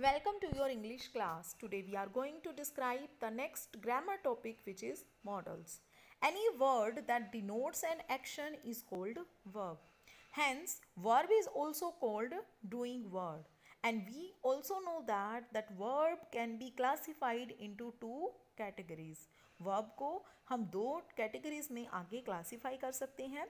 Welcome to your English class. Today we are going to describe the next grammar topic, which is modals. Any word that denotes an action is called verb. Hence, verb is also called doing word. And we also know that verb can be classified into two categories. Verb को हम दो categories में आगे classify कर सकते हैं.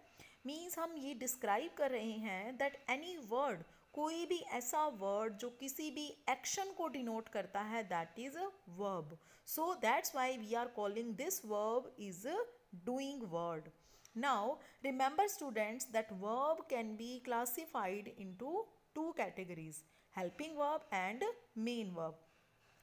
Means हम ये डिस्क्राइब कर रहे हैं दैट एनी वर्ड, कोई भी ऐसा वर्ड जो किसी भी एक्शन को डिनोट करता है, that is a verb. So that's why we are calling this verb is a doing word. Now remember students that verb can be classified into two categories, helping verb and main verb.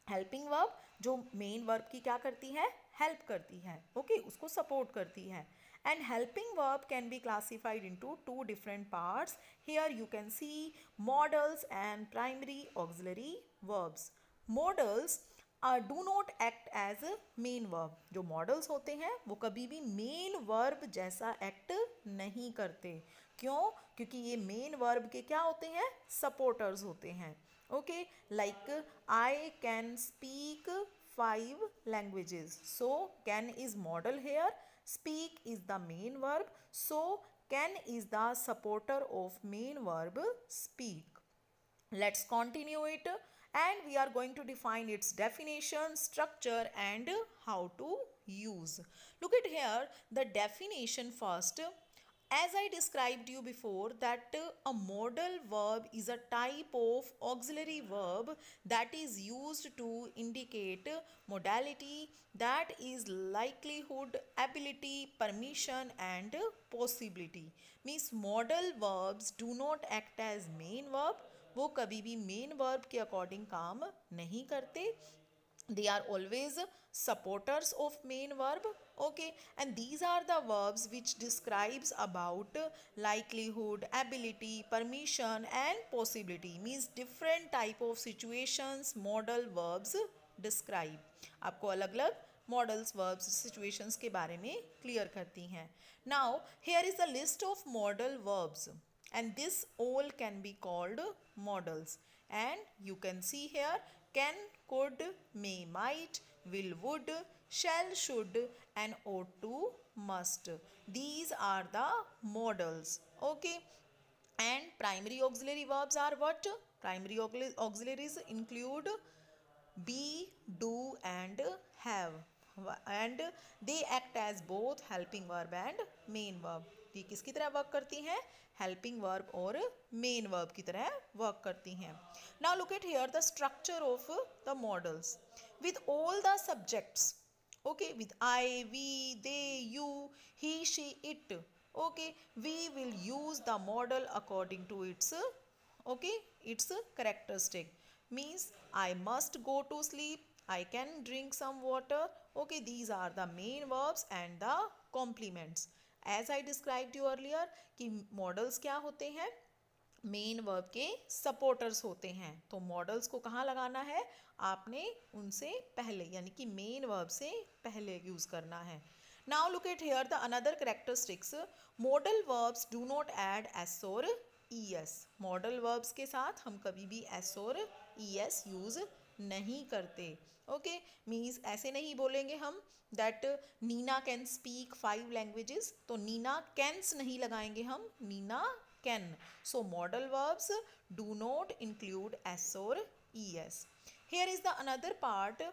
Helping verb जो main verb की क्या करती है, help करती है, okay, उसको support करती है. And helping verb can be classified into two different parts. Here you can see modals and primary auxiliary verbs. Modals do not act as main verb. जो मॉडल्स होते हैं वो कभी भी मेन वर्ब जैसा एक्ट नहीं करते. क्यों? क्योंकि ये मेन वर्ब के क्या होते हैं, सपोर्टर्स होते हैं. Okay, like I can speak 5 languages. So can is modal here. Speak is the main verb. So can is the supporter of main verb speak. Let's continue it, and we are going to define its definition, structure and how to use. Look at here the definition first. As I described you before that a modal verb is a type of auxiliary verb that is used to indicate modality, that is likelihood, ability, permission and possibility. Means modal verbs do not act as main verb. वो कभी भी main verb के according काम नहीं करते. They are always supporters of main verb. Okay, and these are the verbs which describes about likelihood, ability, permission and possibility. Means different type of situations modal verbs describe. आपको अलग अलग models verbs situations के बारे में clear करती हैं. Now here is the list of modal verbs and this all can be called modals. And you can see here can, could, may, might, will, would, shall, should and ought to, must. These are the modals. Okay, and primary auxiliary verbs are what? Primary auxiliaries include be, do and have, and they act as both helping verb and main verb. ये किसकी तरह work करती हैं, helping verb और main verb की तरह work करती हैं. Now look at here the structure of the modals with all the subjects. Okay, with I, we, they, you, he, she, it. Okay, we will use the model according to its its characteristic. Means I must go to sleep, I can drink some water. Okay, these are the main verbs and the complements. As I described you earlier कि models क्या होते हैं, main verb के supporters होते हैं. तो models को कहाँ लगाना है, आपने उनसे पहले यानी कि मेन वर्ब से पहले यूज करना है. Now look at here the another characteristics. Model verbs do not add S और ई एस. मॉडल वर्ब्स के साथ हम कभी भी एस और ई एस यूज नहीं करते. ओके, मीन्स ऐसे नहीं बोलेंगे हम that Neena can speak 5 languages. तो नीना कैन्स नहीं लगाएंगे हम, Neena can. So modal verbs do not include S और E S. Here is the another part.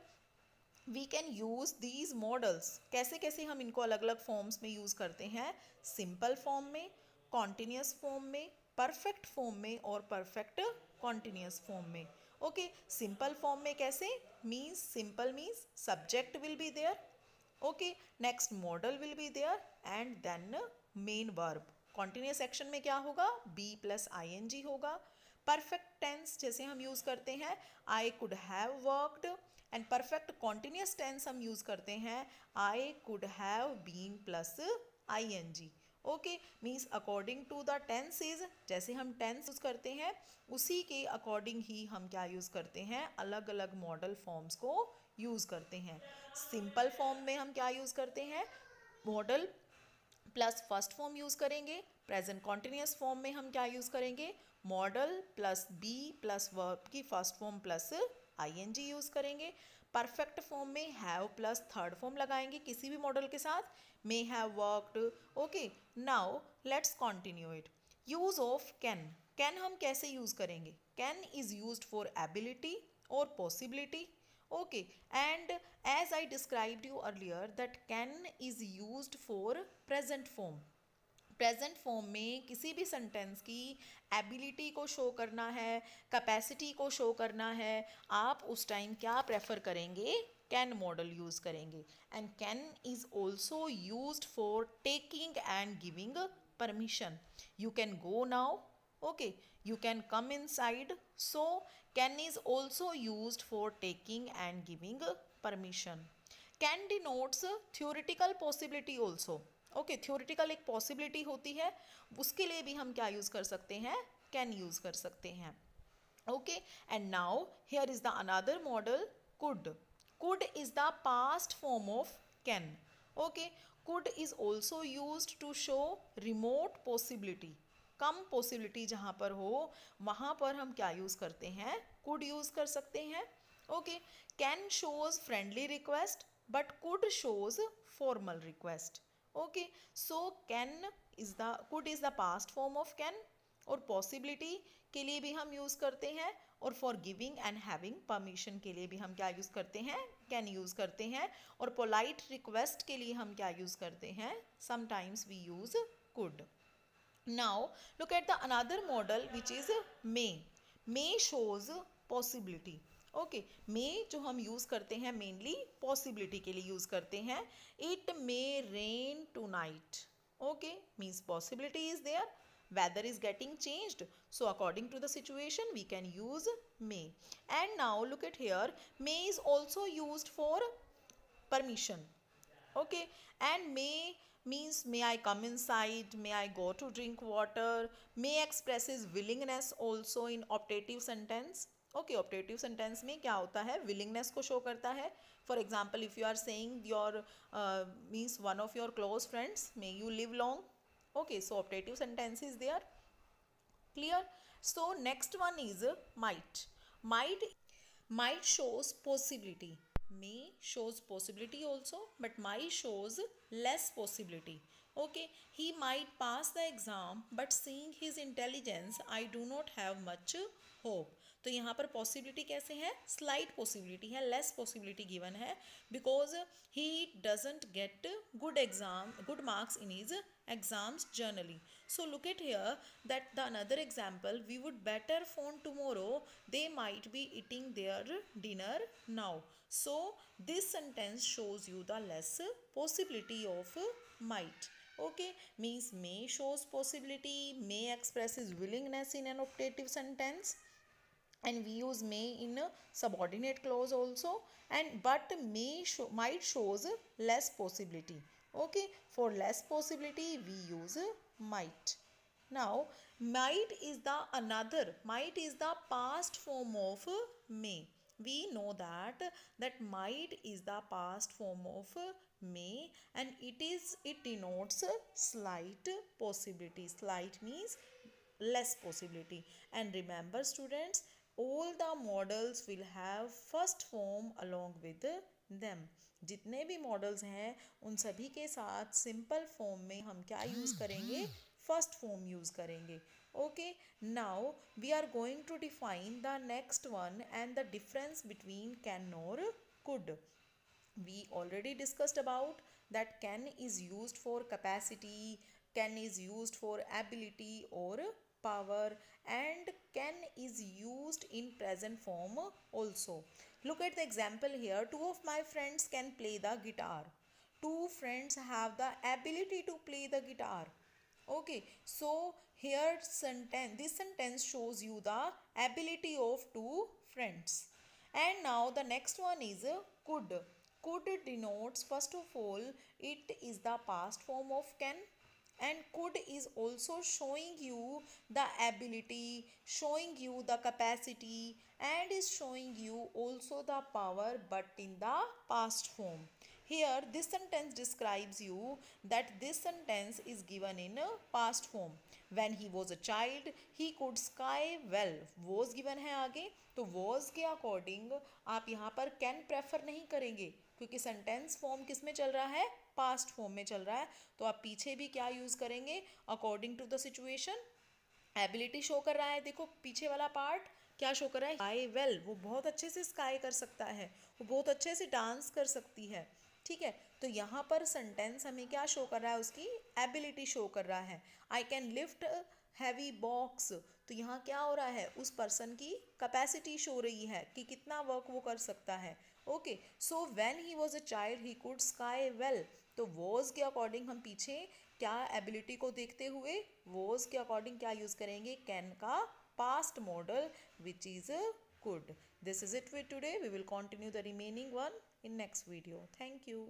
We can use these modals. कैसे कैसे हम इनको अलग अलग फॉर्म्स में यूज करते हैं, सिंपल फॉर्म में, कॉन्टिन्यूस फॉर्म में, परफेक्ट फॉर्म में और परफेक्ट कॉन्टिन्यूस फॉर्म में. ओके, सिंपल फॉर्म में कैसे, means simple means subject will be there. Okay, next model will be there and then main verb. Continuous action में क्या होगा, be plus I N G होगा. Perfect tense जैसे हम use करते हैं I could have worked. And perfect continuous tense हम use करते हैं I could have been plus I N G. Okay, means according to the tenses, जैसे हम टेंस यूज करते हैं उसी के अकॉर्डिंग ही हम क्या यूज करते हैं, अलग अलग मॉडल फॉर्म्स को यूज करते हैं. सिंपल फॉर्म में हम क्या यूज करते हैं, modal plus first form use करेंगे. प्रेजेंट कॉन्टिन्यूस फॉर्म में हम क्या यूज करेंगे, modal plus be plus verb की first form plus ING use करेंगे। परफेक्ट फॉर्म में हैव प्लस थर्ड फॉर्म लगाएंगे किसी भी मॉडल के साथ, may have worked. Okay, now let's continue it. Use of can. Can हम कैसे यूज करेंगे? Can is used for ability और possibility. Okay, and as I described you earlier that can is used for present form। Present form में किसी भी sentence की ability को show करना है, कैपेसिटी को शो करना है, आप उस टाइम क्या प्रेफर करेंगे? कैन मॉडल यूज करेंगे। And can is also used for taking and giving permission. You can go now, okay, you can come inside. So can is also used for taking and giving permission. Can denotes theoretical possibility also। Okay, theoretical एक possibility होती है, उसके लिए भी हम क्या use कर सकते हैं? can यूज कर सकते हैं। Okay, and now here is the another model could। could is the past form of can। Okay, could is also used to show remote possibility। Come possibility जहाँ पर हो वहाँ पर हम क्या यूज़ करते हैं? कुड यूज़ कर सकते हैं। Okay, can shows friendly request but could shows formal request. Okay, so can is the could is the past form of can, और पॉसिबिलिटी के लिए भी हम यूज़ करते हैं, और for giving and having permission के लिए भी हम क्या यूज़ करते हैं? कैन यूज़ करते हैं। और पोलाइट रिक्वेस्ट के लिए हम क्या यूज़ करते हैं? Sometimes we use could. Now look at the another model which is may। may shows possibility। Okay, may जो हम यूज करते हैं मेनली पॉसिबिलिटी के लिए यूज करते हैं। It may rain tonight. Okay, means possibility is there, weather is getting changed, so according to the situation we can use may। and now look at here, may is also used for permission। okay, and may means may I come inside, may I go to drink water। may expresses willingness also in optative sentence। okay, optative sentence में क्या होता है? willingness को show करता है। for example, if you are saying your means one of your close friends, may you live long। okay, so optative sentence is there, clear? So next one is might। might shows possibility। may shows possibility also, but might shows less possibility। okay, he might pass the exam but seeing his intelligence I do not have much hope। तो यहाँ पर possibility कैसे है? Slight possibility है, less possibility given है, because he doesn't get good marks in his exams generally। so look at here that the another example, we would better phone tomorrow, they might be eating their dinner now। so this sentence shows you the less possibility of might। okay, means may shows possibility, may expresses willingness in an optative sentence, and we use may in a subordinate clause also, and but might shows less possibility। okay, for less possibility we use might। now might is the past form of may। we know that might is the past form of may, and it denotes slight possibility। slight means less possibility। and remember students, all the models will have first form along with them। जितने भी models हैं उन सभी के साथ simple form में हम क्या यूज़ करेंगे? फर्स्ट फॉर्म यूज़ करेंगे। Okay, now we are going to define the next one and the difference between can और could. we already discussed about that can is used for capacity, can is used for ability or power, and can is used in present form also। look at the example here, two of my friends can play the guitar। two friends have the ability to play the guitar। okay, so here this sentence shows you the ability of two friends। and now the next one is could। could denotes, first of all, it is the past form of can, and could is also showing you the ability, showing you the capacity, and is showing you also the power, but in the past form। Here this sentence describes you that this sentence is given in a past form. When he was a child he could sky well. Was given है आगे, तो was के according आप यहाँ पर can prefer नहीं करेंगे क्योंकि सेंटेंस फॉर्म किस में चल रहा है, पास्ट फॉर्म में चल रहा है। तो आप पीछे भी क्या यूज करेंगे, according to the situation. Ability show कर रहा है, देखो पीछे वाला पार्ट क्या शो कर रहा है, स्काई वेल, वो बहुत अच्छे से स्काई कर सकता है, वो बहुत अच्छे से डांस कर सकती है। ठीक है, तो यहाँ पर सेंटेंस हमें क्या शो कर रहा है, उसकी एबिलिटी शो कर रहा है। I can lift heavy box, तो यहाँ क्या हो रहा है, उस पर्सन की कैपेसिटी शो रही है कि कितना वर्क वो कर सकता है। Okay, so when he was a child he could sky well, तो वॉज के अकॉर्डिंग हम पीछे क्या एबिलिटी को देखते हुए वॉज के अकॉर्डिंग क्या यूज करेंगे, कैन का past model which is could. This is it for today. We will continue the remaining one in next video. Thank you.